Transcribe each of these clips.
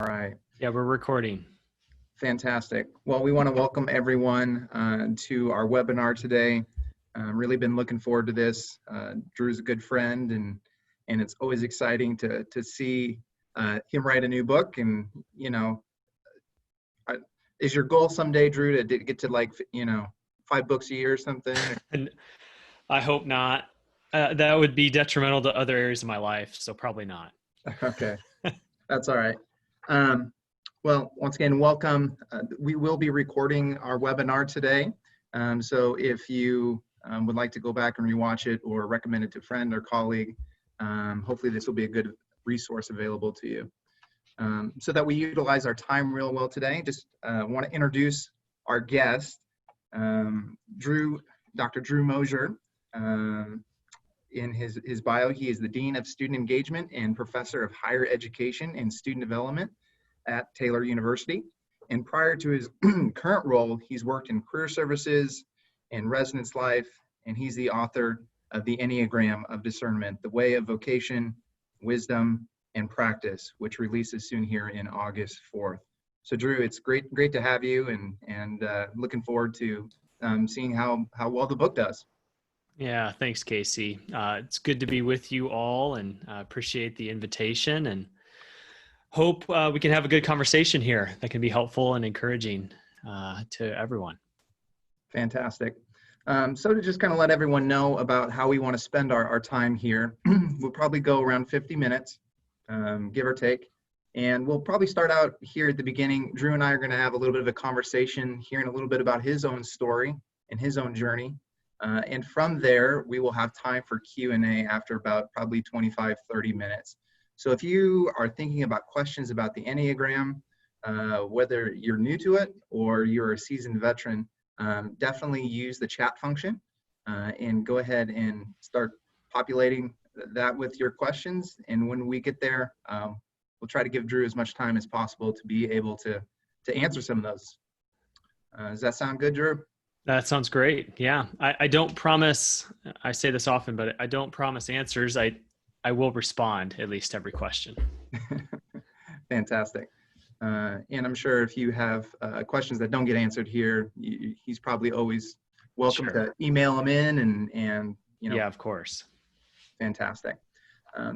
All right. Yeah, we're recording. Fantastic. Well, we want to welcome everyone to our webinar today. Really been looking forward to this. Drew's a good friend, and it's always exciting to see him write a new book. And is your goal someday, Drew, to get to 5 books a year or something? And I hope not. That would be detrimental to other areas of my life, so probably not. Okay, that's all right. Well, once again, welcome. We will be recording our webinar today. So if you would like to go back and rewatch it or recommend it to a friend or colleague, hopefully this will be a good resource available to you. So that we utilize our time real well today, just want to introduce our guest, Dr. Drew Moser. In his bio, he is the Dean of Student Engagement and Professor of Higher Education and Student Development at Taylor University. And prior to his current role, he's worked in career services and residence life, and he's the author of the Enneagram of Discernment, The Way of Vocation, Wisdom, and Practice, which releases soon here in August 4th. So Drew, it's great to have you, and looking forward to seeing how well the book does. Yeah, thanks, Kasey. It's good to be with you all, and appreciate the invitation, and hope we can have a good conversation here that can be helpful and encouraging to everyone. Fantastic. So to just kind of let everyone know about how we want to spend our time here, we'll probably go around 50 minutes, give or take. And we'll probably start out here at the beginning. Drew and I are going to have a little bit of a conversation, hearing a little bit about his own story and his own journey. And from there, we will have time for Q&A after about probably 25, 30 minutes. So if you are thinking about questions about the Enneagram, whether you're new to it or you're a seasoned veteran, definitely use the chat function and go ahead and start populating that with your questions. And when we get there, we'll try to give Drew as much time as possible to be able to answer some of those. Does that sound good, Drew? That sounds great. Yeah, I don't promise, I say this often, but I don't promise answers. I will respond at least every question. Fantastic. And I'm sure if you have questions that don't get answered here, he's probably always welcome to email them in and Yeah, of course. Fantastic.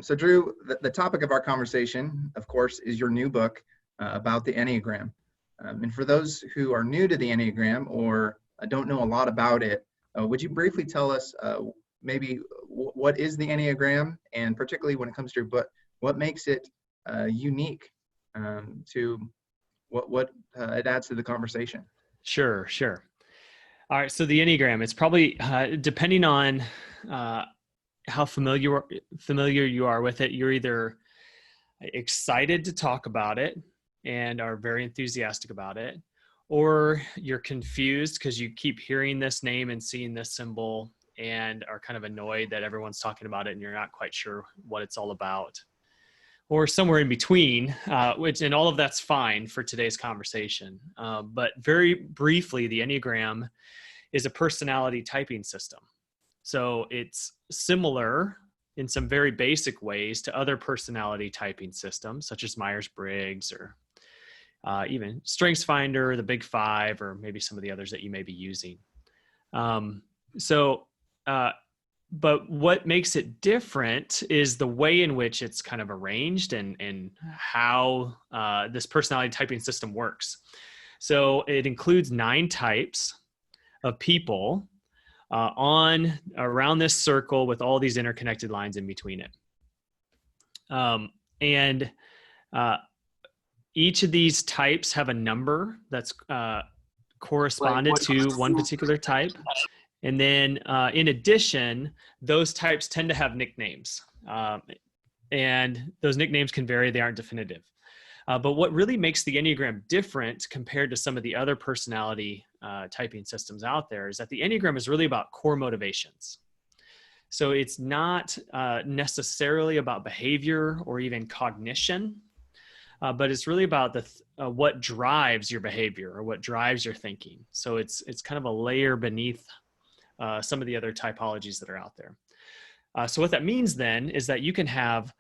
So Drew, the topic of our conversation, of course, is your new book about the Enneagram. And for those who are new to the Enneagram or don't know a lot about it, would you briefly tell us maybe what is the Enneagram, and particularly when it comes to your book, what makes it unique to what it adds to the conversation? Sure. All right, so the Enneagram, it's probably, depending on how familiar you are with it, you're either excited to talk about it and are very enthusiastic about it, or you're confused because you keep hearing this name and seeing this symbol and are kind of annoyed that everyone's talking about it and you're not quite sure what it's all about, or somewhere in between, and all of that's fine for today's conversation. But very briefly, the Enneagram is a personality typing system. So it's similar in some very basic ways to other personality typing systems, such as Myers-Briggs or even StrengthsFinder, the Big Five, or maybe some of the others that you may be using. But what makes it different is the way in which it's kind of arranged and how this personality typing system works. So it includes 9 types of people around this circle with all these interconnected lines in between it. Each of these types have a number that's corresponded to one particular type. And then in addition, those types tend to have nicknames. And those nicknames can vary, they aren't definitive. But what really makes the Enneagram different compared to some of the other personality typing systems out there is that the Enneagram is really about core motivations. So it's not necessarily about behavior or even cognition, but it's really about what drives your behavior or what drives your thinking. So it's kind of a layer beneath some of the other typologies that are out there. So what that means then is that you can have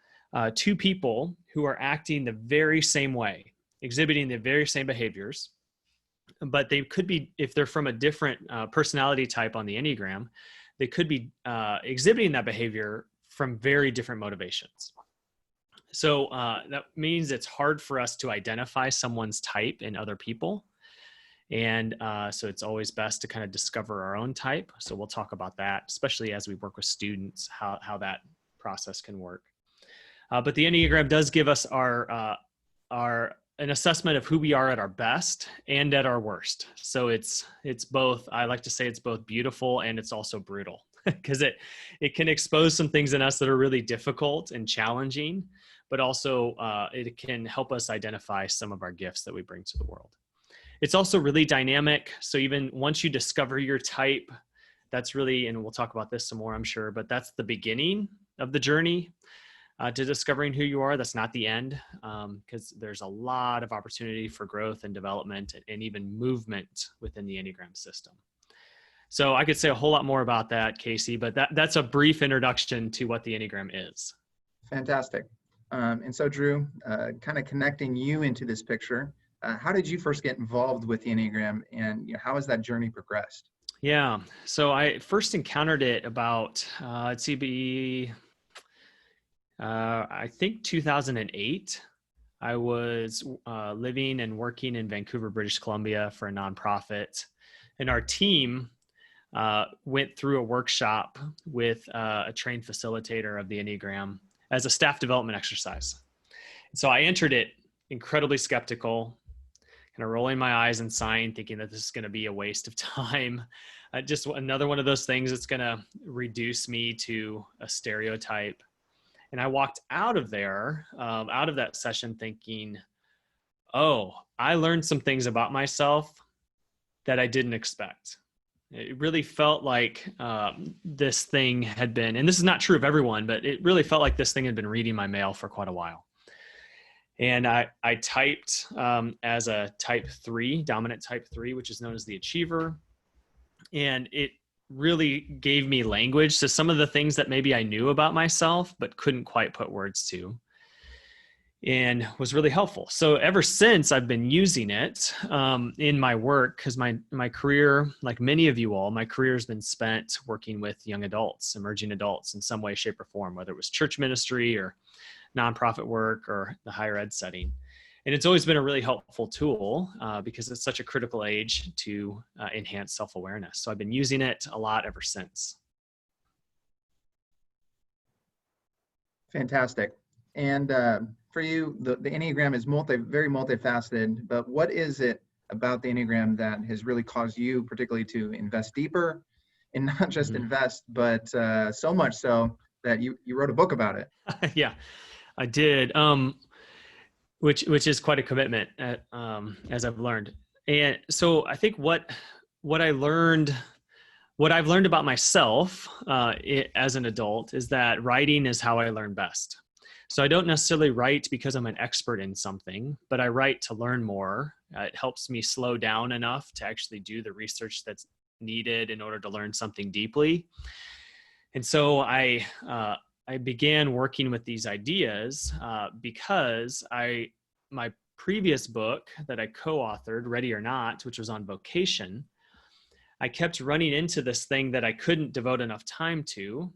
2 people who are acting the very same way. exhibiting the very same behaviors, but they could be, if they're from a different personality type on the Enneagram, they could be exhibiting that behavior from very different motivations. So that means it's hard for us to identify someone's type in other people. And so it's always best to kind of discover our own type. So we'll talk about that, especially as we work with students, how that process can work. But the Enneagram does give us an assessment of who we are at our best and at our worst. So it's both, I like to say it's both beautiful and it's also brutal, because it can expose some things in us that are really difficult and challenging, but also it can help us identify some of our gifts that we bring to the world. It's also really dynamic. So even once you discover your type, that's really, and we'll talk about this some more, I'm sure, but that's the beginning of the journey to discovering who you are. That's not the end, because there's a lot of opportunity for growth and development and even movement within the Enneagram system. So I could say a whole lot more about that, Kasey, but that's a brief introduction to what the Enneagram is. Fantastic. And so Drew, kind of connecting you into this picture, how did you first get involved with the Enneagram, and how has that journey progressed? Yeah, so I first encountered it about, I think 2008. I was living and working in Vancouver, British Columbia for a nonprofit, and our team went through a workshop with a trained facilitator of the Enneagram as a staff development exercise. So I entered it incredibly skeptical, kind of rolling my eyes and sighing, thinking that this is going to be a waste of time. Just another one of those things that's going to reduce me to a stereotype. And I walked out of there, out of that session thinking, oh, I learned some things about myself that I didn't expect. It really felt like this thing had been, and this is not true of everyone, but it really felt like this thing had been reading my mail for quite a while. And I typed as a type 3, dominant type 3, which is known as the achiever. And it really gave me language to some of the things that maybe I knew about myself, but couldn't quite put words to, and was really helpful. So ever since, I've been using it in my work, because my career, like many of you all, my career has been spent working with young adults, emerging adults in some way, shape, or form, whether it was church ministry or nonprofit work or the higher ed setting. And it's always been a really helpful tool because it's such a critical age to enhance self-awareness. So I've been using it a lot ever since. Fantastic. And for you, the Enneagram is very multifaceted, but what is it about the Enneagram that has really caused you particularly to invest deeper, and not just invest, but so much so that you wrote a book about it? Yeah, I did. Which is quite a commitment, as I've learned. And so I think what I've learned about myself as an adult is that writing is how I learn best. So I don't necessarily write because I'm an expert in something, but I write to learn more. It helps me slow down enough to actually do the research that's needed in order to learn something deeply. And so I began working with these ideas because my previous book that I co-authored, Ready or Not, which was on vocation, I kept running into this thing that I couldn't devote enough time to,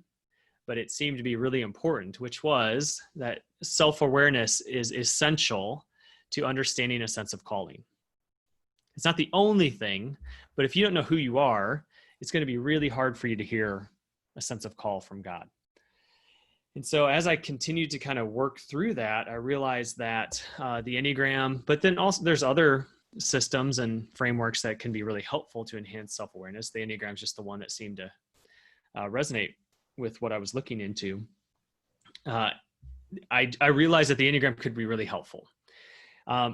but it seemed to be really important, which was that self-awareness is essential to understanding a sense of calling. It's not the only thing, but if you don't know who you are, it's going to be really hard for you to hear a sense of call from God. And so as I continued to kind of work through that, I realized that the Enneagram, but then also there's other systems and frameworks that can be really helpful to enhance self-awareness. The Enneagram is just the one that seemed to resonate with what I was looking into. I realized that the Enneagram could be really helpful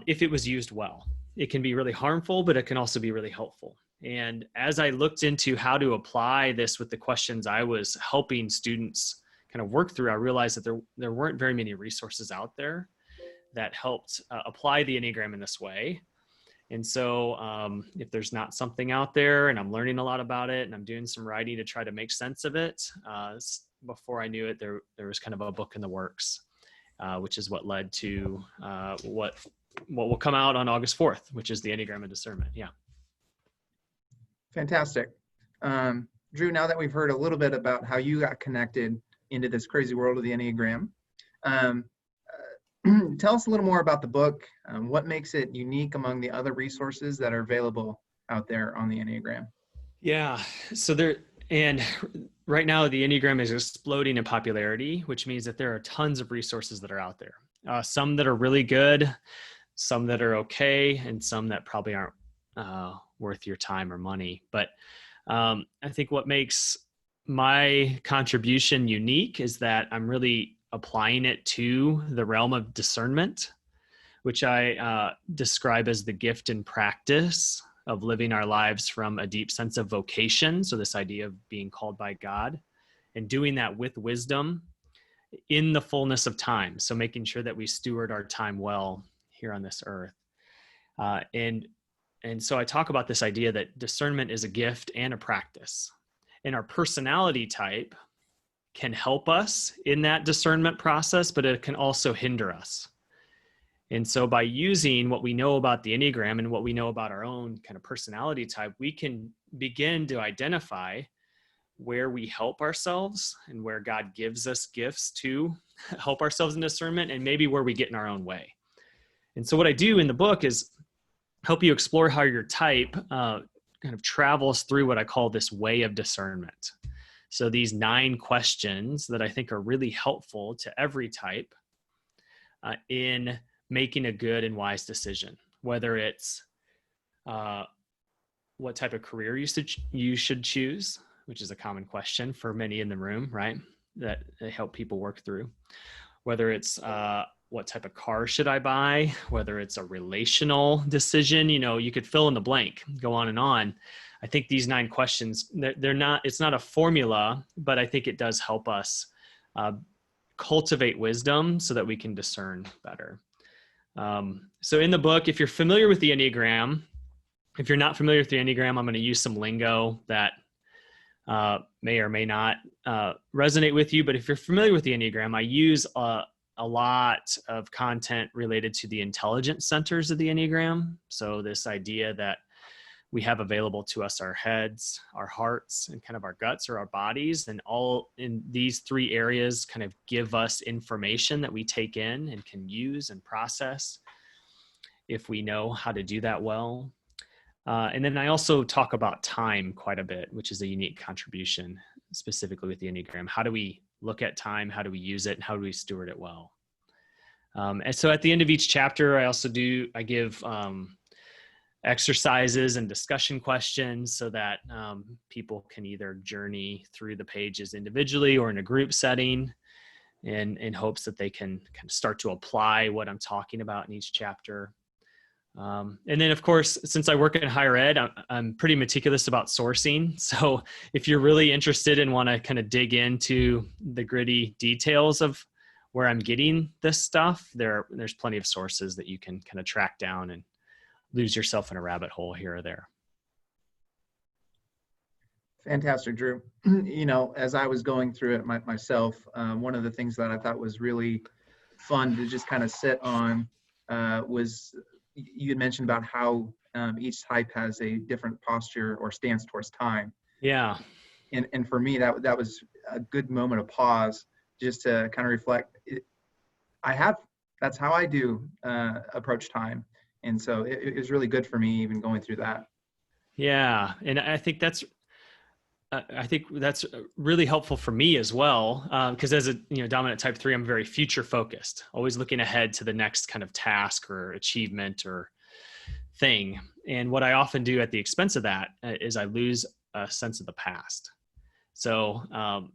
if it was used well. It can be really harmful, but it can also be really helpful. And as I looked into how to apply this with the questions I was helping students kind of work through, I realized that there weren't very many resources out there that helped apply the Enneagram in this way. And so if there's not something out there and I'm learning a lot about it and I'm doing some writing to try to make sense of it, before I knew it, there was kind of a book in the works, which is what led to what what will come out on August 4th, which is the Enneagram of Discernment. Yeah. Fantastic. Drew, now that we've heard a little bit about how you got connected into this crazy world of the Enneagram, um, tell us a little more about the book. What makes it unique among the other resources that are available out there on the Enneagram? Yeah. So and right now the Enneagram is exploding in popularity, which means that there are tons of resources that are out there. Some that are really good, some that are okay, and some that probably aren't worth your time or money. But I think what makes my contribution unique is that I'm really applying it to the realm of discernment, which I describe as the gift and practice of living our lives from a deep sense of vocation. So this idea of being called by God and doing that with wisdom in the fullness of time. So making sure that we steward our time well here on this earth. And so I talk about this idea that discernment is a gift and a practice. And our personality type can help us in that discernment process, but it can also hinder us. And so by using what we know about the Enneagram and what we know about our own kind of personality type, we can begin to identify where we help ourselves and where God gives us gifts to help ourselves in discernment, and maybe where we get in our own way. And so what I do in the book is help you explore how your type kind of travels through what I call this way of discernment. So these 9 questions that I think are really helpful to every type in making a good and wise decision, whether it's what type of career you should choose, which is a common question for many in the room, right? That they help people work through. Whether it's what type of car should I buy, whether it's a relational decision, you could fill in the blank, go on and on. I think these 9 questions, it's not a formula, but I think it does help us cultivate wisdom so that we can discern better. So in the book, if you're familiar with the Enneagram, if you're not familiar with the Enneagram, I'm going to use some lingo that may or may not resonate with you. But if you're familiar with the Enneagram, I use a lot of content related to the intelligence centers of the Enneagram. So this idea that we have available to us our heads, our hearts, and kind of our guts or our bodies. And all in these 3 areas kind of give us information that we take in and can use and process if we know how to do that well. And then I also talk about time quite a bit, which is a unique contribution specifically with the Enneagram. How do we look at time? How do we use it? And how do we steward it well? And so at the end of each chapter, I give exercises and discussion questions so that people can either journey through the pages individually or in a group setting in hopes that they can kind of start to apply what I'm talking about in each chapter. And then, of course, since I work in higher ed, I'm pretty meticulous about sourcing. So if you're really interested and want to kind of dig into the gritty details of where I'm getting this stuff, there's plenty of sources that you can kind of track down and lose yourself in a rabbit hole here or there. Fantastic, Drew. As I was going through it myself, one of the things that I thought was really fun to just kind of sit on was you had mentioned about how each type has a different posture or stance towards time. Yeah. And for me, that was a good moment of pause just to kind of reflect. That's how I do approach time. And so it was really good for me even going through that. Yeah. And I think that's really helpful for me as well. Because as a dominant type 3, I'm very future focused, always looking ahead to the next kind of task or achievement or thing. And what I often do at the expense of that is I lose a sense of the past. So,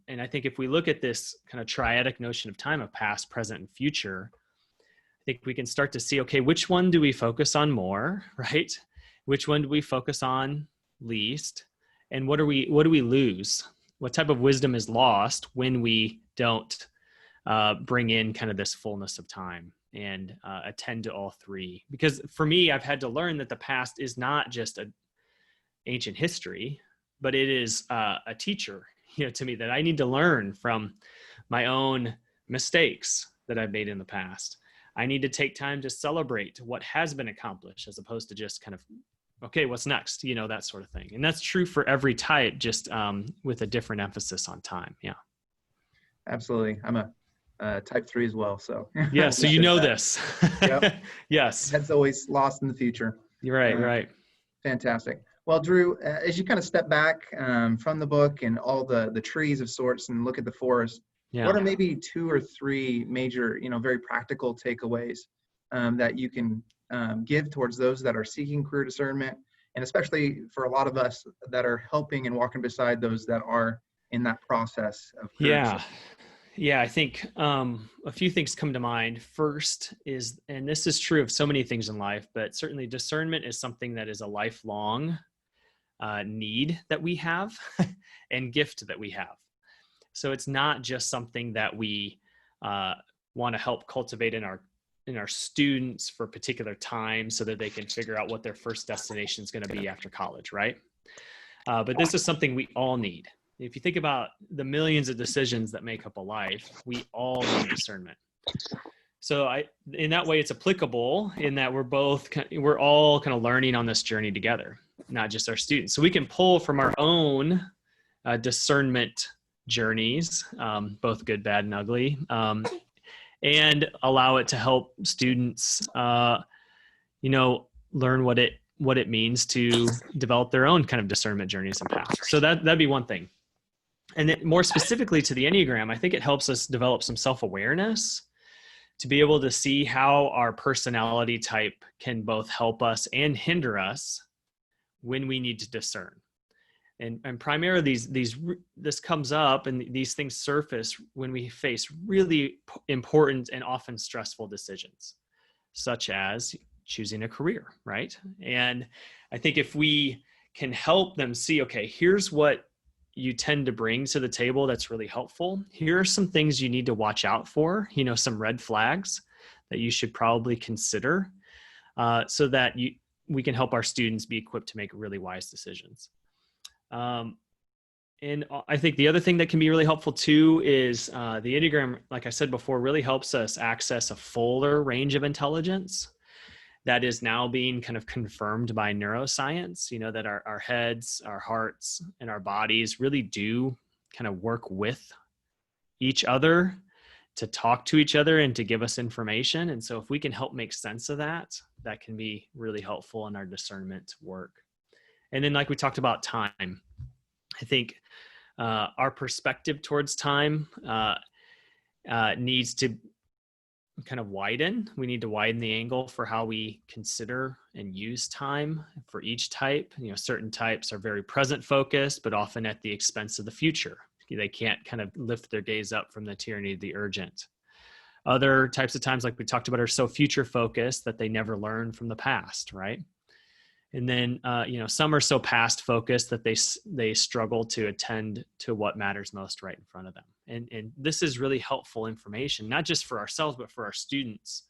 and I think if we look at this kind of triadic notion of time of past, present, and future, I think we can start to see, okay, which one do we focus on more, right? Which one do we focus on least? And what do we lose? What type of wisdom is lost when we don't bring in kind of this fullness of time and attend to all 3? Because for me, I've had to learn that the past is not just an ancient history, but it is a teacher, to me, that I need to learn from my own mistakes that I've made in the past. I need to take time to celebrate what has been accomplished as opposed to just kind of, okay, what's next? That sort of thing. And that's true for every type, just with a different emphasis on time. Yeah. Absolutely. I'm a type 3 as well. So yeah. So this. Yep. Yes. That's always lost in the future. You're right. Right. Fantastic. Well, Drew, as you kind of step back from the book and all the trees of sorts and look at the forest, what are maybe 2 or 3 major, very practical takeaways that you can give towards those that are seeking career discernment, and especially for a lot of us that are helping and walking beside those that are in that process of career discernment? Yeah, I think a few things come to mind. First is, and this is true of so many things in life, but certainly discernment is something that is a lifelong need that we have and gift that we have. So it's not just something that we want to help cultivate in our students for a particular time so that they can figure out what their first destination is going to be after college, right? But this is something we all need. If you think about the millions of decisions that make up a life, we all need discernment. So in that way, it's applicable in that we're all kind of learning on this journey together, not just our students. So we can pull from our own discernment journeys, both good, bad, and ugly, and allow it to help students, learn what it means to develop their own kind of discernment journeys and paths. So that'd be one thing. And then more specifically to the Enneagram, I think it helps us develop some self-awareness to be able to see how our personality type can both help us and hinder us when we need to discern. And primarily this comes up and these things surface when we face really important and often stressful decisions, such as choosing a career, right? And I think if we can help them see, okay, here's what you tend to bring to the table that's really helpful. Here are some things you need to watch out for, some red flags that you should probably consider so that we can help our students be equipped to make really wise decisions. And I think the other thing that can be really helpful too is the Enneagram, like I said before, really helps us access a fuller range of intelligence that is now being kind of confirmed by neuroscience, that our heads, our hearts, and our bodies really do kind of work with each other to talk to each other and to give us information. And so if we can help make sense of that, that can be really helpful in our discernment work. And then like we talked about time, I think our perspective towards time needs to kind of widen. We need to widen the angle for how we consider and use time for each type. Certain types are very present focused, but often at the expense of the future. They can't kind of lift their gaze up from the tyranny of the urgent. Other types of times, like we talked about, are so future focused that they never learn from the past, right? And then, some are so past focused that they struggle to attend to what matters most right in front of them. And this is really helpful information, not just for ourselves, but for our students.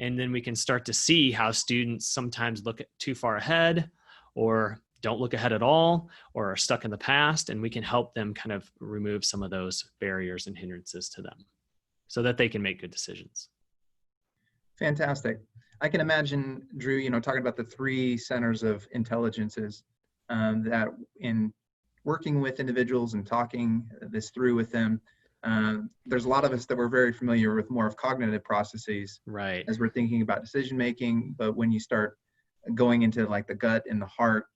And then we can start to see how students sometimes look too far ahead or don't look ahead at all or are stuck in the past. And we can help them kind of remove some of those barriers and hindrances to them so that they can make good decisions. Fantastic. I can imagine, Drew, talking about the 3 centers of intelligences that in working with individuals and talking this through with them, there's a lot of us that we're very familiar with more of cognitive processes, right, as we're thinking about decision making. But when you start going into like the gut and the heart,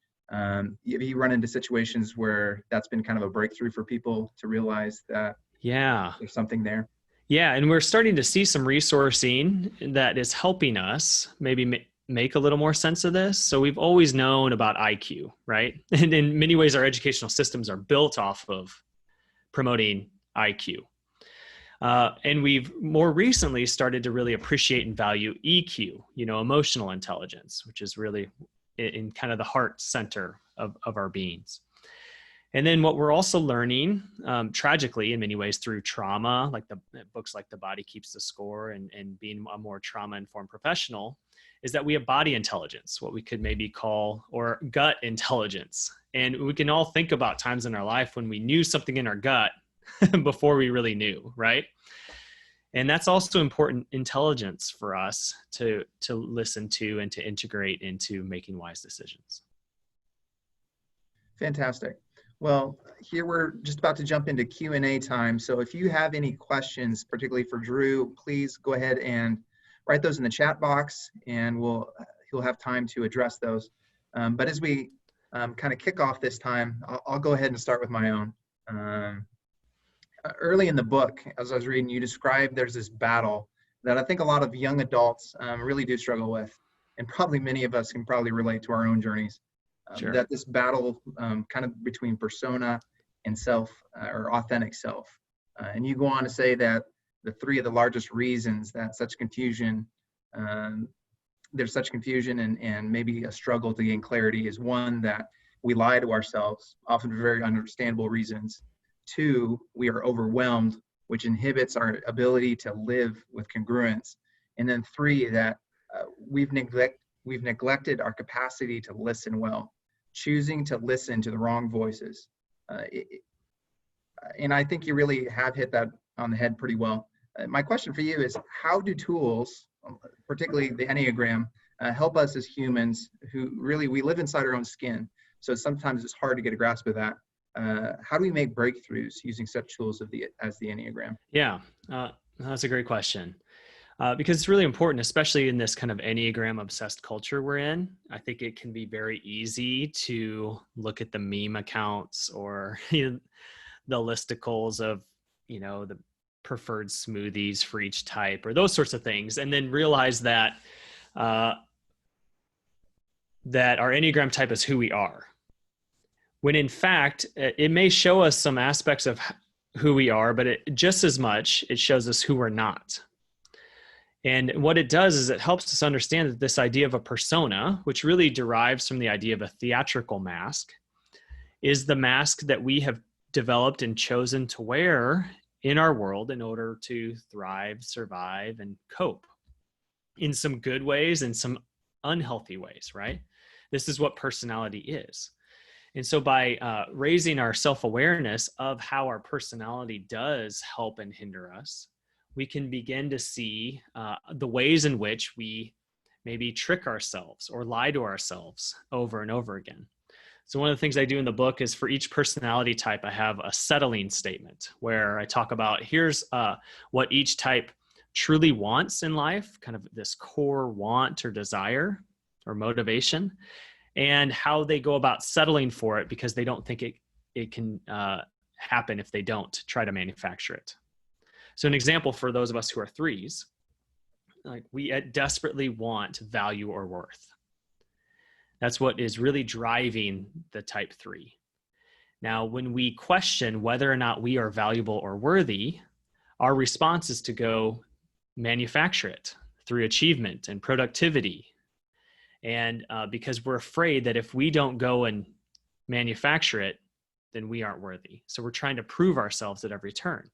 you run into situations where that's been kind of a breakthrough for people to realize that there's something there. Yeah, and we're starting to see some resourcing that is helping us maybe make a little more sense of this. So we've always known about IQ, right? And in many ways, our educational systems are built off of promoting IQ. And we've more recently started to really appreciate and value EQ, emotional intelligence, which is really in kind of the heart center of our beings. And then what we're also learning, tragically in many ways through trauma, like the books like The Body Keeps the Score and being a more trauma-informed professional, is that we have body intelligence, what we could maybe call, or gut intelligence. And we can all think about times in our life when we knew something in our gut before we really knew, right? And that's also important intelligence for us to listen to and to integrate into making wise decisions. Fantastic. Well, here we're just about to jump into Q&A time. So if you have any questions, particularly for Drew, please go ahead and write those in the chat box, and he'll have time to address those. But as we kind of kick off this time, I'll go ahead and start with my own. Early in the book, as I was reading, you described there's this battle that I think a lot of young adults really do struggle with, and probably many of us can probably relate to our own journeys. Sure. That this battle kind of between persona and self, or authentic self. And you go on to say that the three of the largest reasons that such confusion, there's such confusion and maybe a struggle to gain clarity is, one, that we lie to ourselves, often for very understandable reasons. Two, we are overwhelmed, which inhibits our ability to live with congruence. And then three, that we've neglected our capacity to listen well, choosing to listen to the wrong voices. And I think you really have hit that on the head pretty well. My question for you is, how do tools, particularly the Enneagram, help us as humans who really, we live inside our own skin. So sometimes it's hard to get a grasp of that. How do we make breakthroughs using such tools as the Enneagram? Yeah, that's a great question. Because it's really important, especially in this kind of Enneagram obsessed culture we're in. I think it can be very easy to look at the meme accounts or the listicles of, the preferred smoothies for each type or those sorts of things, and then realize that that our Enneagram type is who we are. When in fact, it may show us some aspects of who we are, but just as much, it shows us who we're not. And what it does is it helps us understand that this idea of a persona, which really derives from the idea of a theatrical mask, is the mask that we have developed and chosen to wear in our world in order to thrive, survive, and cope in some good ways and some unhealthy ways, right? This is what personality is. And so by raising our self-awareness of how our personality does help and hinder us, we can begin to see the ways in which we maybe trick ourselves or lie to ourselves over and over again. So one of the things I do in the book is, for each personality type, I have a settling statement where I talk about, here's what each type truly wants in life, kind of this core want or desire or motivation, and how they go about settling for it because they don't think it can happen if they don't try to manufacture it. So an example for those of us who are threes, like we desperately want value or worth. That's what is really driving the type 3. Now, when we question whether or not we are valuable or worthy, our response is to go manufacture it through achievement and productivity. And because we're afraid that if we don't go and manufacture it, then we aren't worthy. So we're trying to prove ourselves at every turn.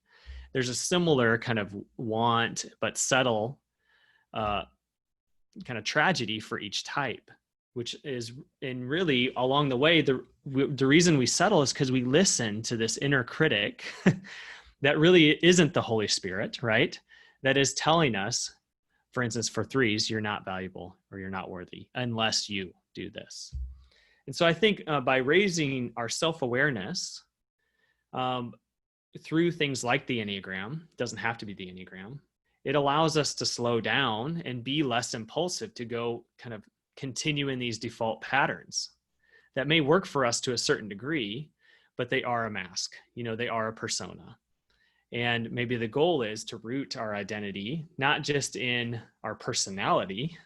There's a similar kind of want but subtle kind of tragedy for each type, which is, and really along the way, the reason we settle is because we listen to this inner critic that really isn't the Holy Spirit, right? That is telling us, for instance, for threes, you're not valuable or you're not worthy unless you do this. And so I think by raising our self-awareness through things like the Enneagram, it doesn't have to be the Enneagram, it allows us to slow down and be less impulsive to go kind of continue in these default patterns that may work for us to a certain degree, but they are a mask, they are a persona. And maybe the goal is to root our identity, not just in our personality,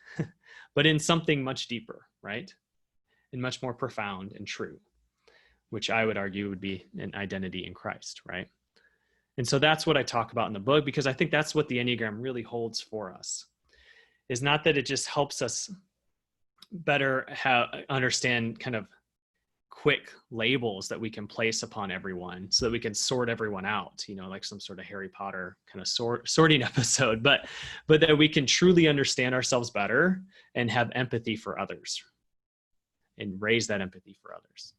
but in something much deeper, right? And much more profound and true, which I would argue would be an identity in Christ, right? And so that's what I talk about in the book, because I think that's what the Enneagram really holds for us. Is not that it just helps us better understand kind of quick labels that we can place upon everyone so that we can sort everyone out, like some sort of Harry Potter kind of sorting episode, but that we can truly understand ourselves better and have empathy for others and raise that empathy for others.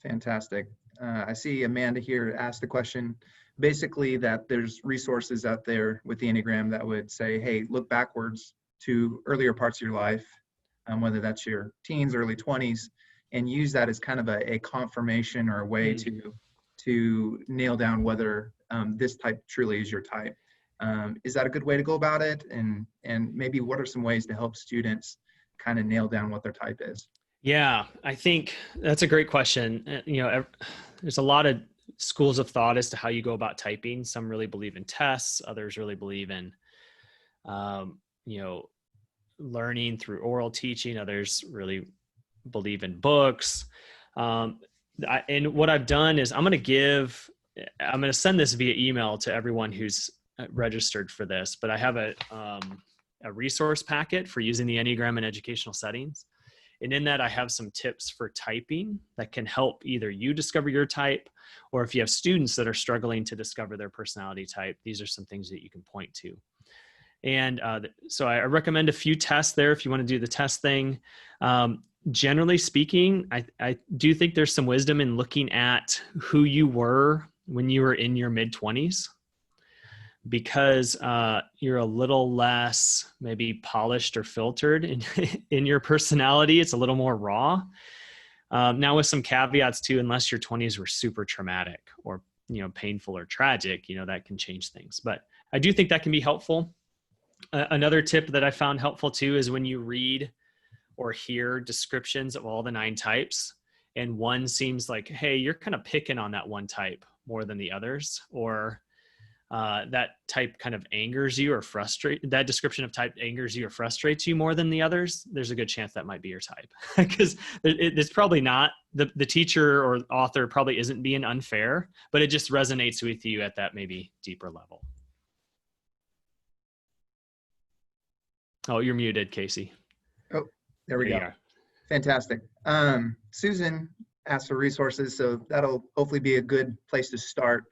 Fantastic. I see Amanda here asked the question, basically that there's resources out there with the Enneagram that would say, hey, look backwards to earlier parts of your life, whether that's your teens, early 20s, and use that as kind of a confirmation or a way to nail down whether this type truly is your type. Is that a good way to go about it? And maybe what are some ways to help students kind of nail down what their type is? Yeah, I think that's a great question. There's a lot of schools of thought as to how you go about typing. Some really believe in tests. Others really believe in, learning through oral teaching. Others really believe in books. And what I've done is I'm going to send this via email to everyone who's registered for this, but I have a resource packet for using the Enneagram in educational settings. And in that, I have some tips for typing that can help either you discover your type, or if you have students that are struggling to discover their personality type, these are some things that you can point to. And so I recommend a few tests there if you want to do the test thing. Generally speaking, I do think there's some wisdom in looking at who you were when you were in your mid-20s, because you're a little less maybe polished or filtered in your personality. It's a little more raw. Now with some caveats too, unless your 20s were super traumatic or, painful or tragic, that can change things. But I do think that can be helpful. Another tip that I found helpful too is when you read or hear descriptions of all the 9 types, and one seems like, hey, you're kind of picking on that one type more than the others, or that type kind of angers you or that description of type angers you or frustrates you more than the others, there's a good chance that might be your type. Because it's probably not, the teacher or author probably isn't being unfair, but it just resonates with you at that maybe deeper level. Oh, you're muted, Kasey. Oh, there we go. Fantastic. Susan asked for resources, so that'll hopefully be a good place to start.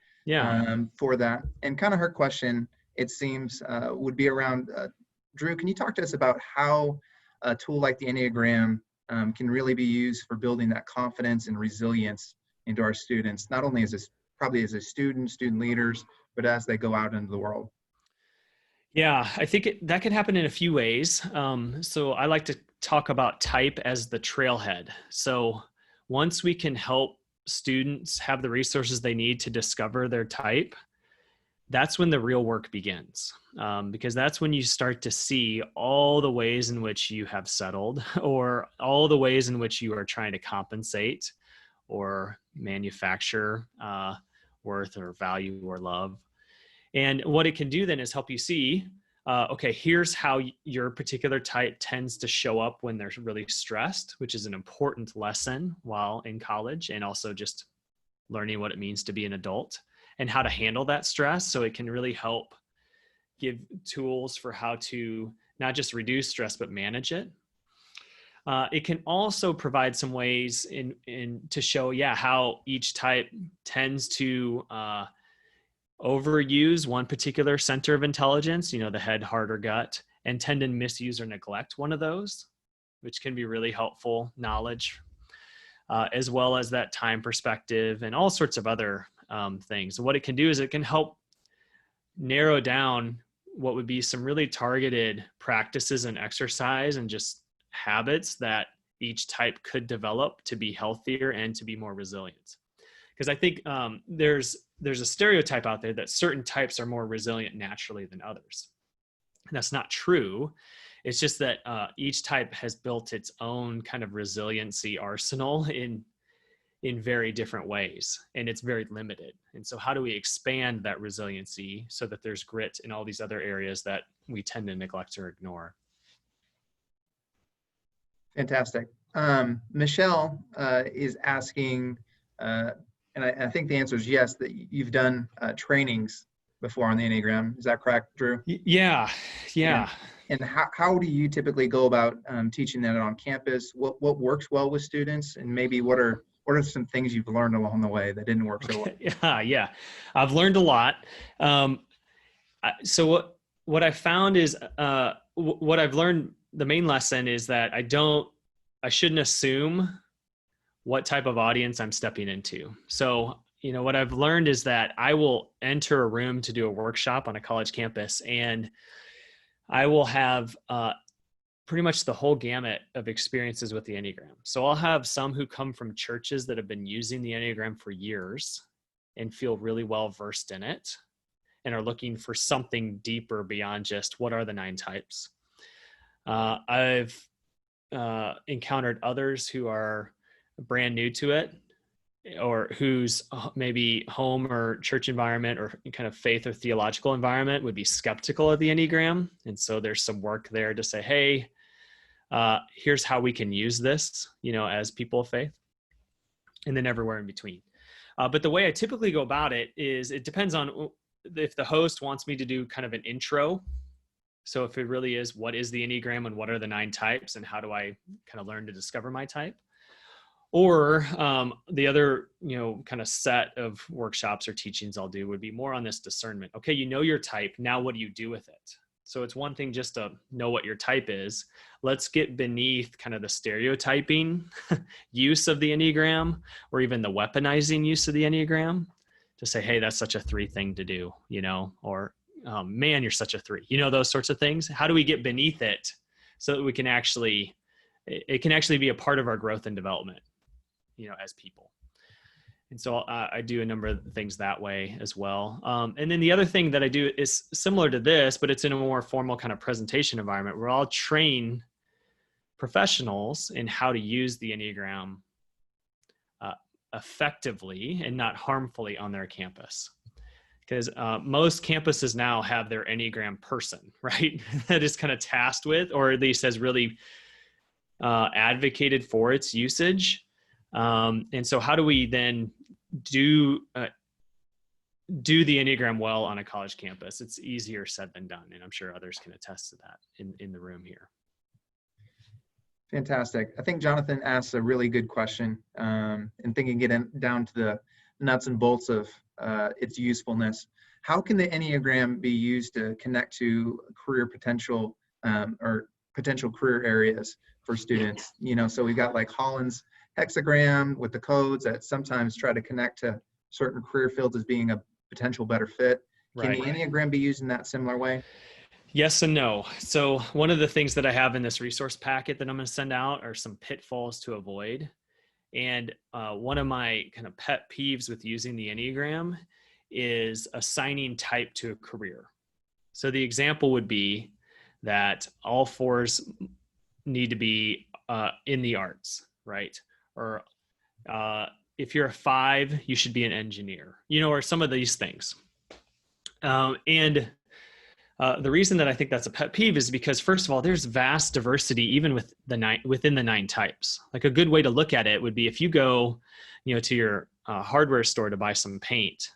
For that. And kind of her question, it seems, would be around, Drew, can you talk to us about how a tool like the Enneagram can really be used for building that confidence and resilience into our students, not only probably as a student leaders, but as they go out into the world? Yeah, I think that can happen in a few ways. So I like to talk about type as the trailhead. So once we can help students have the resources they need to discover their type, that's when the real work begins. Because that's when you start to see all the ways in which you have settled, or all the ways in which you are trying to compensate or manufacture worth or value or love. And what it can do then is help you see, okay, here's how your particular type tends to show up when they're really stressed, which is an important lesson while in college, and also just learning what it means to be an adult and how to handle that stress. So it can really help give tools for how to not just reduce stress, but manage it. It can also provide some ways to show, how each type tends to overuse one particular center of intelligence, the head, heart, or gut, and tend to misuse or neglect one of those, which can be really helpful knowledge, as well as that time perspective and all sorts of other things. And what it can do is it can help narrow down what would be some really targeted practices and exercise and just habits that each type could develop to be healthier and to be more resilient. Because I think there's a stereotype out there that certain types are more resilient naturally than others. And that's not true. It's just that each type has built its own kind of resiliency arsenal in very different ways, and it's very limited. And so how do we expand that resiliency so that there's grit in all these other areas that we tend to neglect or ignore? Fantastic. Michelle is asking, and I think the answer is yes, that you've done trainings before on the Enneagram. Is that correct, Drew? Yeah. And how do you typically go about teaching that on campus? What works well with students, and maybe what are some things you've learned along the way that didn't work so well? Yeah. I've learned a lot. So what I found is what I've learned, the main lesson is that I shouldn't assume what type of audience I'm stepping into. So, what I've learned is that I will enter a room to do a workshop on a college campus, and I will have pretty much the whole gamut of experiences with the Enneagram. So I'll have some who come from churches that have been using the Enneagram for years and feel really well versed in it and are looking for something deeper beyond just what are the 9 types. I've encountered others who are brand new to it, or whose maybe home or church environment or kind of faith or theological environment would be skeptical of the Enneagram. And so there's some work there to say, hey, here's how we can use this, as people of faith, and then everywhere in between. But the way I typically go about it is it depends on if the host wants me to do kind of an intro. So if it really is, what is the Enneagram and what are the 9 types and how do I kind of learn to discover my type? Or the other, kind of set of workshops or teachings I'll do would be more on this discernment. Okay, you know your type. Now what do you do with it? So it's one thing just to know what your type is. Let's get beneath kind of the stereotyping use of the Enneagram, or even the weaponizing use of the Enneagram, to say, hey, that's such a 3 thing to do, or man, you're such a 3, those sorts of things. How do we get beneath it so that we can it can actually be a part of our growth and development, as people. And so I do a number of things that way as well. And then the other thing that I do is similar to this, but it's in a more formal kind of presentation environment where I'll train professionals in how to use the Enneagram effectively and not harmfully on their campus. Because most campuses now have their Enneagram person, right? That is kind of tasked with, or at least has really advocated for its usage. And so how do we then do the Enneagram well on a college campus? It's easier said than done. And I'm sure others can attest to that in the room here. Fantastic. I think Jonathan asked a really good question, and thinking it down to the nuts and bolts of its usefulness. How can the Enneagram be used to connect to career potential or potential career areas for students? So we've got like Holland's hexagram with the codes that sometimes try to connect to certain career fields as being a potential better fit. Can the Enneagram be used in that similar way? Yes and no. So one of the things that I have in this resource packet that I'm going to send out are some pitfalls to avoid. And one of my kind of pet peeves with using the Enneagram is assigning type to a career. So the example would be that all 4s need to be in the arts, right? Or if you're a 5, you should be an engineer, or some of these things. And the reason that I think that's a pet peeve is because, first of all, there's vast diversity even within the 9 types. Like a good way to look at it would be if you go, to your hardware store to buy some paint,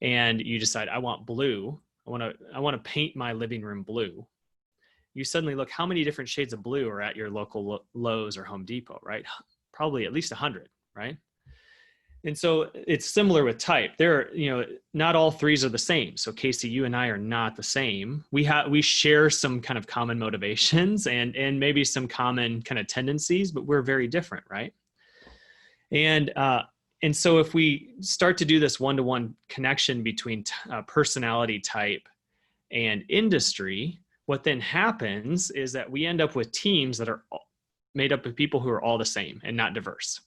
and you decide, I want blue. I want to paint my living room blue. You suddenly look, how many different shades of blue are at your local Lowe's or Home Depot, right? Probably at least 100, right? And so it's similar with type. Not all 3s are the same. So Kasey, you and I are not the same. We share some kind of common motivations and maybe some common kind of tendencies, but we're very different, right? And so if we start to do this one-to-one connection between personality type and industry, what then happens is that we end up with teams that are made up of people who are all the same and not diverse.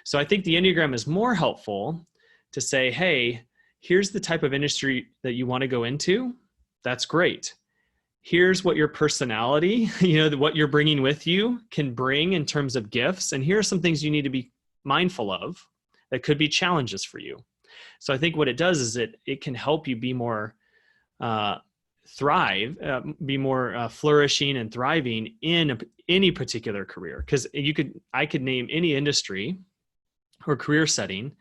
So I think the Enneagram is more helpful to say, hey, here's the type of industry that you want to go into. That's great. Here's what your personality, what you're bringing with you can bring in terms of gifts. And here are some things you need to be mindful of that could be challenges for you. So I think what it does is it can help you be more be more flourishing and thriving in any particular career. Because I could name any industry or career setting,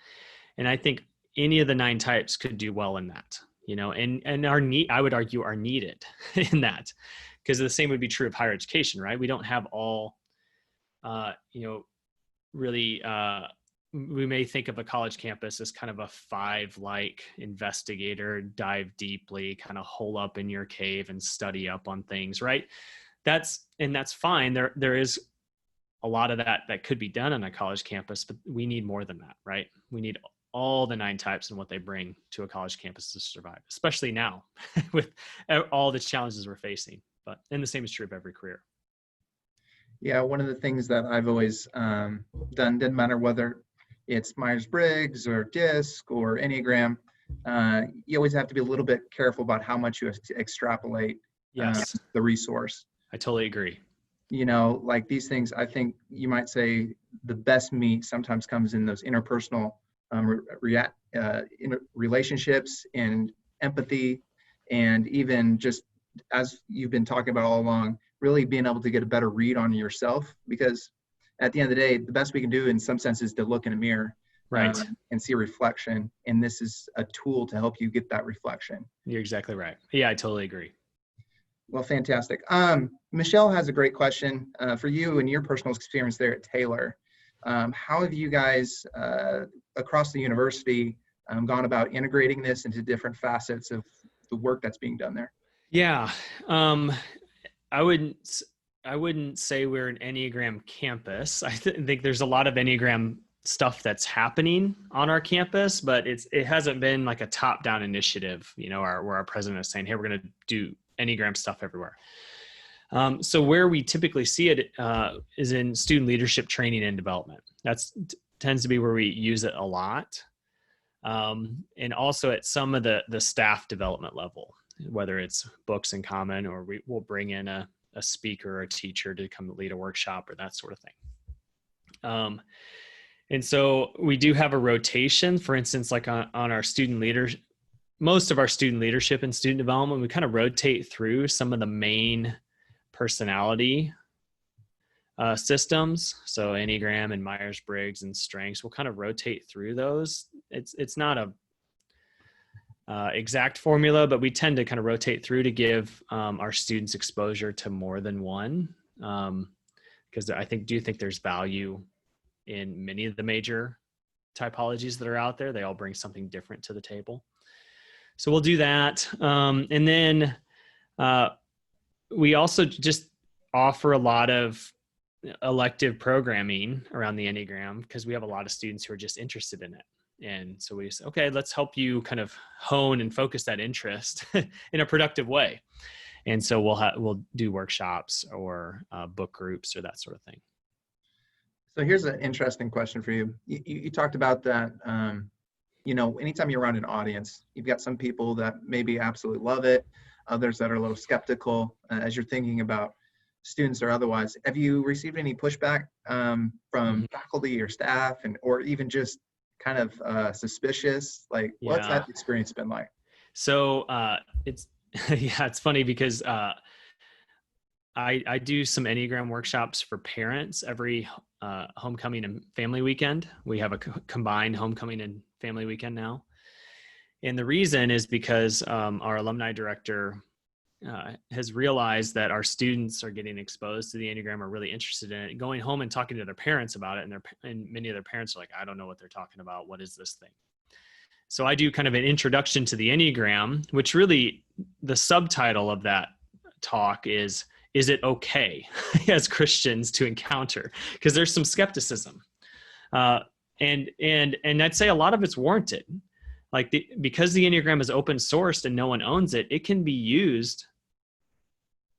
and I think any of the 9 types could do well in that. And I would argue are needed in that, because the same would be true of higher education, right? We don't have all, really, we may think of a college campus as kind of a 5-like investigator, dive deeply, kind of hole up in your cave and study up on things, right? That's fine. There is a lot of that could be done on a college campus, but we need more than that, right? We need all the 9 types and what they bring to a college campus to survive, especially now with all the challenges we're facing. And the same is true of every career. Yeah, one of the things that I've always done, didn't matter whether it's Myers-Briggs or DISC or Enneagram, you always have to be a little bit careful about how much you extrapolate Yes, the resource. I totally agree. Like these things, I think you might say the best meat sometimes comes in those interpersonal relationships and empathy, and even just as you've been talking about all along, really being able to get a better read on yourself, because at the end of the day, the best we can do in some sense is to look in a mirror, right, and see a reflection. And this is a tool to help you get that reflection. You're exactly right. Yeah, I totally agree. Well, fantastic. Michelle has a great question for you and your personal experience there at Taylor. How have you guys across the university gone about integrating this into different facets of the work that's being done there? Yeah, I wouldn't say we're an Enneagram campus. I think there's a lot of Enneagram stuff that's happening on our campus, but it hasn't been like a top-down initiative, where our president is saying, hey, we're going to do Enneagram stuff everywhere. So where we typically see it is in student leadership training and development. Tends to be where we use it a lot. And also at some of the staff development level, whether it's books in common, or we'll bring in a speaker or a teacher to come lead a workshop or that sort of thing. And so we do have a rotation, for instance, like on our student leaders, most of our student leadership and student development, we kind of rotate through some of the main personality systems. So Enneagram and Myers-Briggs and strengths, we'll kind of rotate through those. It's not a exact formula, but we tend to kind of rotate through to give our students exposure to more than one, because I do think there's value in many of the major typologies that are out there. They all bring something different to the table. So we'll do that. And then we also just offer a lot of elective programming around the Enneagram, because we have a lot of students who are just interested in it. And so we say, okay, let's help you kind of hone and focus that interest in a productive way. And so we'll do workshops or book groups or that sort of thing. So here's an interesting question for you. You talked about that, anytime you're around an audience, you've got some people that maybe absolutely love it, others that are a little skeptical as you're thinking about students or otherwise. Have you received any pushback from faculty or staff, or even just kind of suspicious? Like, what's that experience been like? So it's funny because I do some Enneagram workshops for parents every homecoming and family weekend. We have a combined homecoming and family weekend now. And the reason is because our alumni director has realized that our students are getting exposed to the Enneagram, are really interested in it, going home and talking to their parents about it. And many of their parents are like, I don't know what they're talking about. What is this thing? So I do kind of an introduction to the Enneagram, which really the subtitle of that talk is it okay as Christians to encounter? Because there's some skepticism. And I'd say a lot of it's warranted. Like because the Enneagram is open sourced and no one owns it, it can be used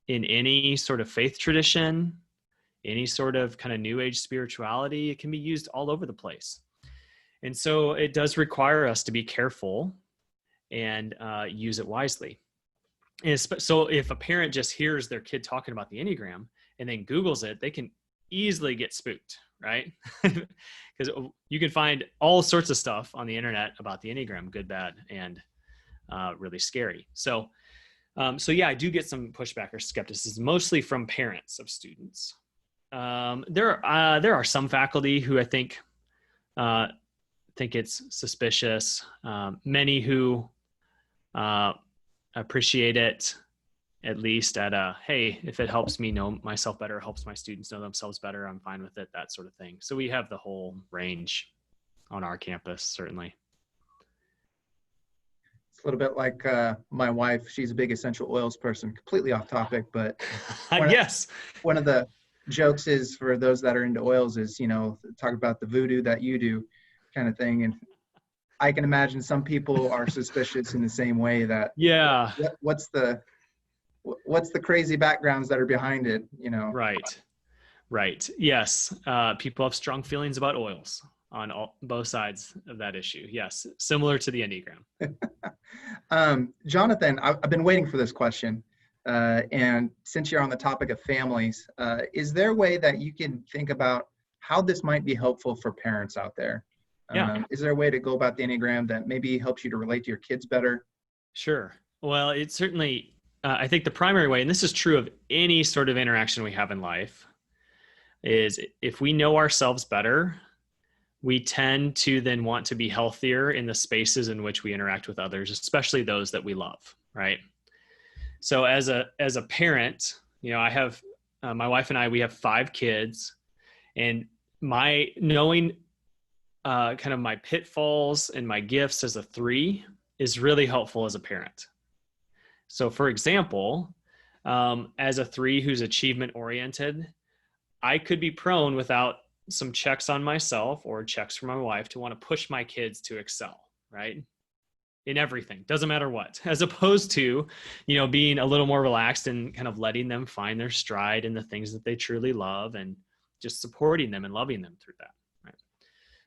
in any sort of faith tradition, any sort of kind of new age spirituality. It can be used all over the place. And so it does require us to be careful and use it wisely. And so if a parent just hears their kid talking about the Enneagram and then Googles it, they can easily get spooked, right? Because you can find all sorts of stuff on the internet about the Enneagram, good, bad, and really scary. So yeah, I do get some pushback or skepticism, mostly from parents of students. There are some faculty who I think it's suspicious. Many who appreciate it, at least at hey, if it helps me know myself better, helps my students know themselves better, I'm fine with it, that sort of thing. So we have the whole range on our campus, certainly. It's a little bit like my wife. She's a big essential oils person, completely off topic, but yes. One of the jokes is, for those that are into oils, is, talk about the voodoo that you do kind of thing. And I can imagine some people are suspicious in the same way that, Yeah. what's the crazy backgrounds that are behind it, you know? Right. Right. Yes. People have strong feelings about oils on both sides of that issue. Yes. Similar to the Enneagram. Jonathan, I've been waiting for this question. And since you're on the topic of families, is there a way that you can think about how this might be helpful for parents out there? Yeah. Is there a way to go about the Enneagram that maybe helps you to relate to your kids better? Sure. Well, it's certainly, I think the primary way, and this is true of any sort of interaction we have in life, is if we know ourselves better, we tend to then want to be healthier in the spaces in which we interact with others, especially those that we love, right? So as a parent, I have my wife and I, we have 5 kids, and my knowing kind of my pitfalls and my gifts as a 3 is really helpful as a parent. So for example, as a 3 who's achievement oriented, I could be prone, without some checks on myself or checks from my wife, to want to push my kids to excel, right? In everything, doesn't matter what, as opposed to, being a little more relaxed and kind of letting them find their stride in the things that they truly love and just supporting them and loving them through that, right?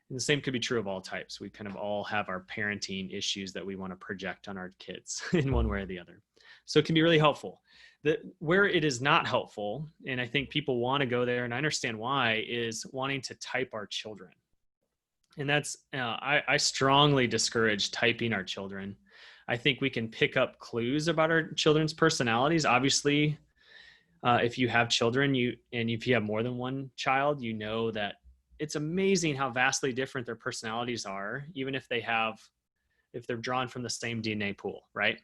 And the same could be true of all types. We kind of all have our parenting issues that we want to project on our kids in one way or the other. So it can be really helpful. Where it is not helpful, and I think people want to go there, and I understand why, is wanting to type our children. And that's, I strongly discourage typing our children. I think we can pick up clues about our children's personalities. Obviously, if you have children, and if you have more than one child, you know that it's amazing how vastly different their personalities are, even if they're drawn from the same DNA pool, right?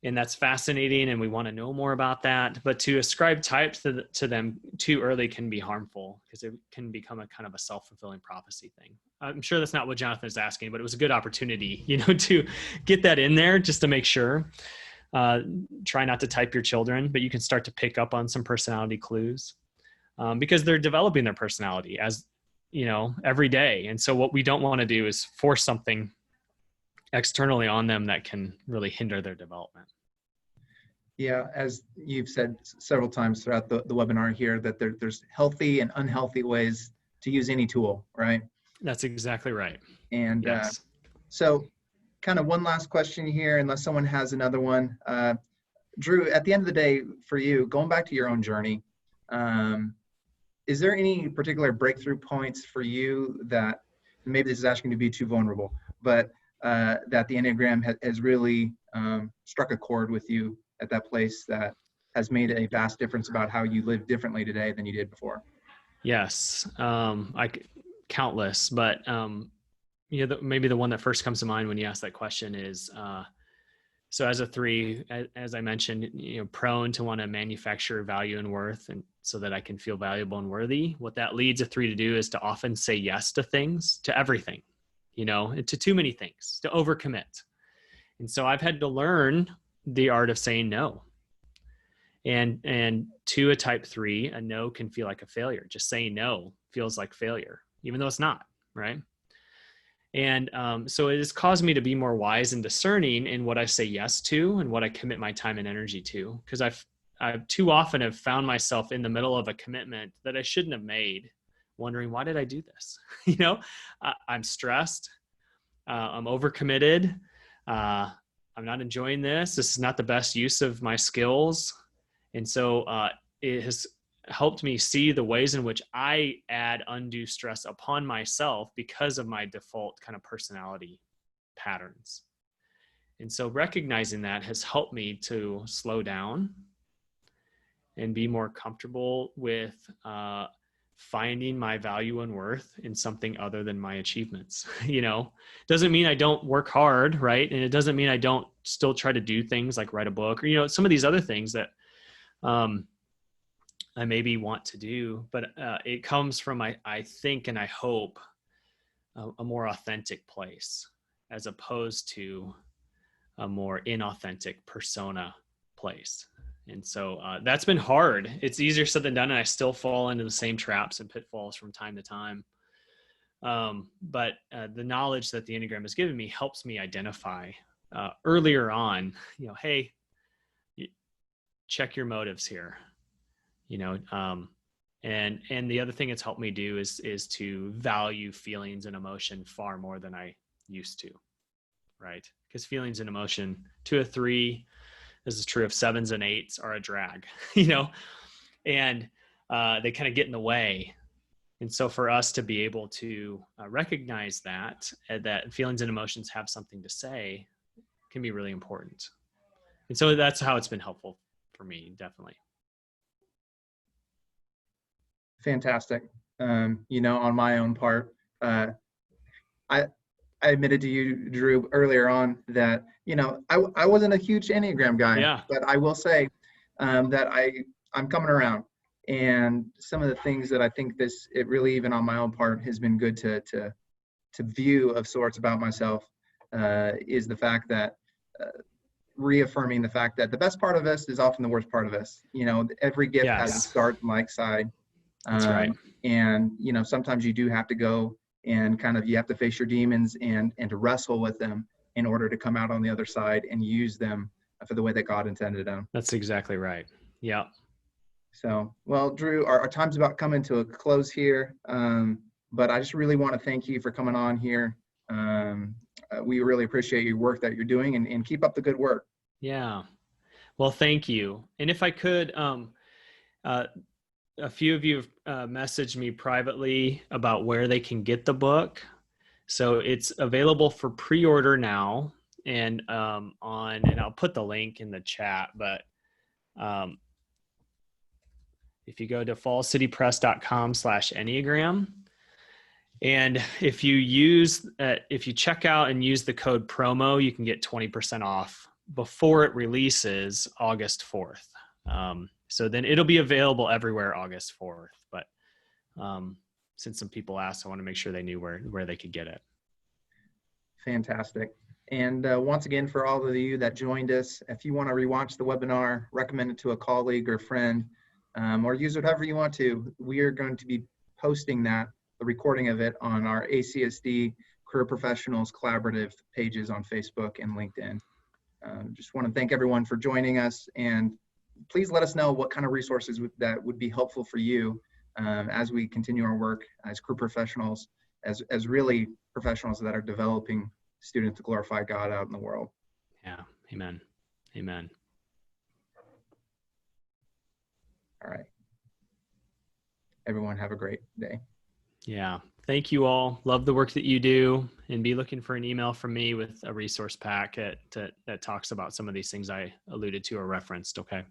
And that's fascinating, and we want to know more about that. But to ascribe types to them too early can be harmful, because it can become a kind of a self-fulfilling prophecy thing. I'm sure that's not what Jonathan is asking, but it was a good opportunity, to get that in there just to make sure. Try not to type your children, but you can start to pick up on some personality clues, because they're developing their personality as, every day. And so what we don't want to do is force something externally on them that can really hinder their development. Yeah, as you've said several times throughout the webinar here, that there's healthy and unhealthy ways to use any tool, right? That's exactly right. And yes. So kind of one last question here, unless someone has another one. Drew, at the end of the day, for you, going back to your own journey, is there any particular breakthrough points for you that, maybe this is asking to be too vulnerable, but that the Enneagram has really struck a chord with you at that place that has made a vast difference about how you live differently today than you did before? Yes, countless, but maybe the one that first comes to mind when you ask that question is, so as a 3, as I mentioned, prone to want to manufacture value and worth, and so that I can feel valuable and worthy. What that leads a 3 to do is to often say yes to things, to everything, to too many things, to overcommit. And so I've had to learn the art of saying no. And to a type 3, a no can feel like a failure. Just saying no feels like failure, even though it's not, right? And so it has caused me to be more wise and discerning in what I say yes to and what I commit my time and energy to. Because I've too often have found myself in the middle of a commitment that I shouldn't have made, wondering, why did I do this? I'm stressed. I'm overcommitted. I'm not enjoying this. This is not the best use of my skills. And so it has helped me see the ways in which I add undue stress upon myself because of my default kind of personality patterns. And so recognizing that has helped me to slow down and be more comfortable with finding my value and worth in something other than my achievements. Doesn't mean I don't work hard, right? And it doesn't mean I don't still try to do things like write a book or, some of these other things that I maybe want to do, but it comes from, I think, and I hope, a more authentic place, as opposed to a more inauthentic persona place. And so that's been hard. It's easier said than done, and I still fall into the same traps and pitfalls from time to time. But the knowledge that the Enneagram has given me helps me identify earlier on, hey, check your motives here, and the other thing it's helped me do is to value feelings and emotion far more than I used to, right? Because feelings and emotion, 2 of 3, this is true of 7s and 8s, are a drag, and they kind of get in the way. And so for us to be able to recognize that feelings and emotions have something to say can be really important. And so that's how it's been helpful for me, definitely. Fantastic. On my own part, I admitted to you, Drew, earlier on that, I wasn't a huge Enneagram guy, but I will say that I'm coming around. And some of the things that I think it really, even on my own part, has been good to view of sorts about myself is the fact that reaffirming the fact that the best part of us is often the worst part of us. Every gift has its dark and light side. That's right. And, sometimes you do have to go and you have to face your demons and to wrestle with them in order to come out on the other side and use them for the way that God intended them. That's exactly right. Yeah. So, well, Drew, our time's about coming to a close here. But I just really want to thank you for coming on here. We really appreciate your work that you're doing and keep up the good work. Yeah. Well, thank you. And if I could, a few of you have messaged me privately about where they can get the book. So it's available for pre-order now and and I'll put the link in the chat, but if you go to fallcitypress.com/Enneagram, and if you check out and use the code promo, you can get 20% off before it releases August 4th. So then it'll be available everywhere August 4th. But since some people asked, I want to make sure they knew where they could get it. Fantastic. And once again, for all of you that joined us, if you want to rewatch the webinar, recommend it to a colleague or friend, or use it however you want to. We are going to be posting the recording of it on our ACSD Career Professionals Collaborative pages on Facebook and LinkedIn. Just want to thank everyone for joining us, and please let us know what kind of resources that would be helpful for you as we continue our work as career professionals, as really professionals that are developing students to glorify God out in the world. Yeah. Amen. Amen. All right. Everyone have a great day. Yeah. Thank you all. Love the work that you do, and be looking for an email from me with a resource packet that talks about some of these things I alluded to or referenced. Okay.